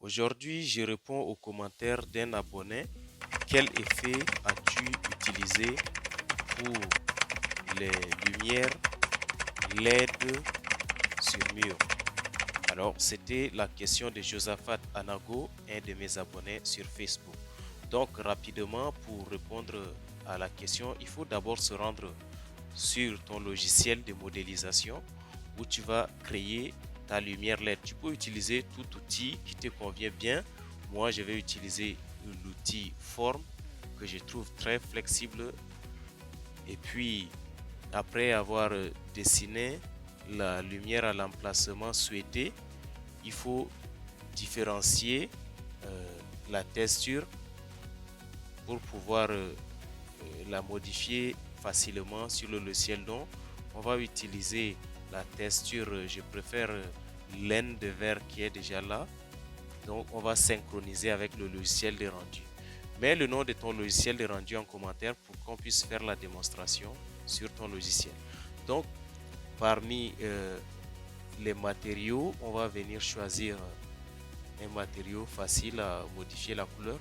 Aujourd'hui, je réponds aux commentaires d'un abonné. Quel effet as-tu utilisé pour les lumières LED sur mur? Alors, c'était la question de Josaphat Anago, un de mes abonnés sur Facebook. Donc, rapidement, pour répondre à la question, il faut d'abord se rendre sur ton logiciel de modélisation où tu vas créer ta lumière LED. Tu peux utiliser tout outil qui te convient bien. Moi, je vais utiliser l'outil Form que je trouve très flexible. Et puis, après avoir dessiné la lumière à l'emplacement souhaité, il faut différencier la texture pour pouvoir la modifier facilement sur le logiciel. Donc, on va utiliser la texture, je préfère laine de verre qui est déjà là. Donc, on va synchroniser avec le logiciel de rendu. Mets le nom de ton logiciel de rendu en commentaire pour qu'on puisse faire la démonstration sur ton logiciel. Donc, parmi les matériaux, on va venir choisir un matériau facile à modifier la couleur.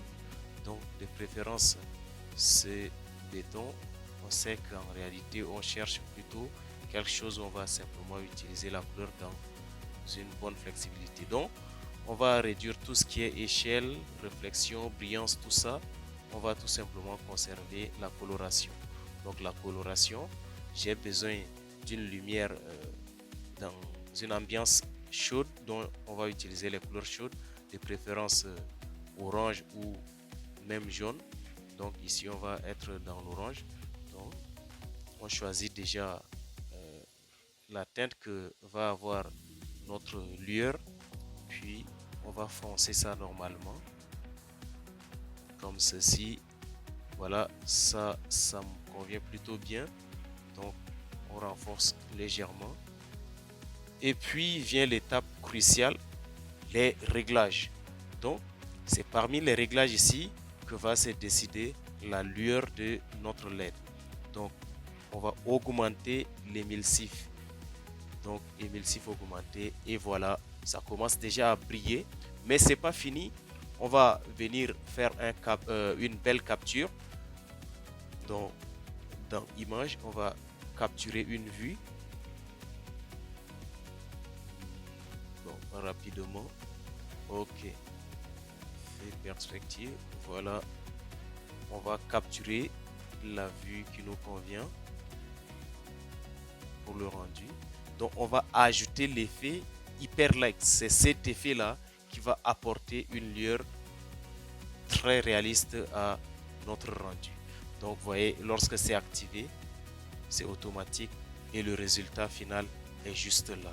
Donc, de préférence, c'est béton. On sait qu'en réalité, on cherche plutôt quelque chose où on va simplement utiliser la couleur dans une bonne flexibilité. Donc, on va réduire tout ce qui est échelle, réflexion, brillance, tout ça. On va tout simplement conserver la coloration. Donc, la coloration, j'ai besoin d'une lumière dans une ambiance chaude, dont on va utiliser les couleurs chaudes, de préférence orange ou même jaune. Donc ici on va être dans l'orange. Donc on choisit déjà la teinte que va avoir notre lueur, puis on va foncer ça normalement comme ceci. Voilà, ça me convient plutôt bien. Donc on renforce légèrement. Et puis vient l'étape cruciale, les réglages. Donc c'est parmi les réglages ici que va se décider la lueur de notre LED. Donc on va augmenter l'émulsif. Donc émulsif augmenté, et voilà, ça commence déjà à briller, mais c'est pas fini. On va venir faire une belle capture. Donc dans image, on va capturer une vue. Bon, rapidement. Ok. Fait perspective. Voilà. On va capturer la vue qui nous convient pour le rendu. Donc on va ajouter l'effet hyperlight. C'est cet effet là qui va apporter une lueur très réaliste à notre rendu. Donc vous voyez, lorsque c'est activé, c'est automatique et le résultat final est juste là.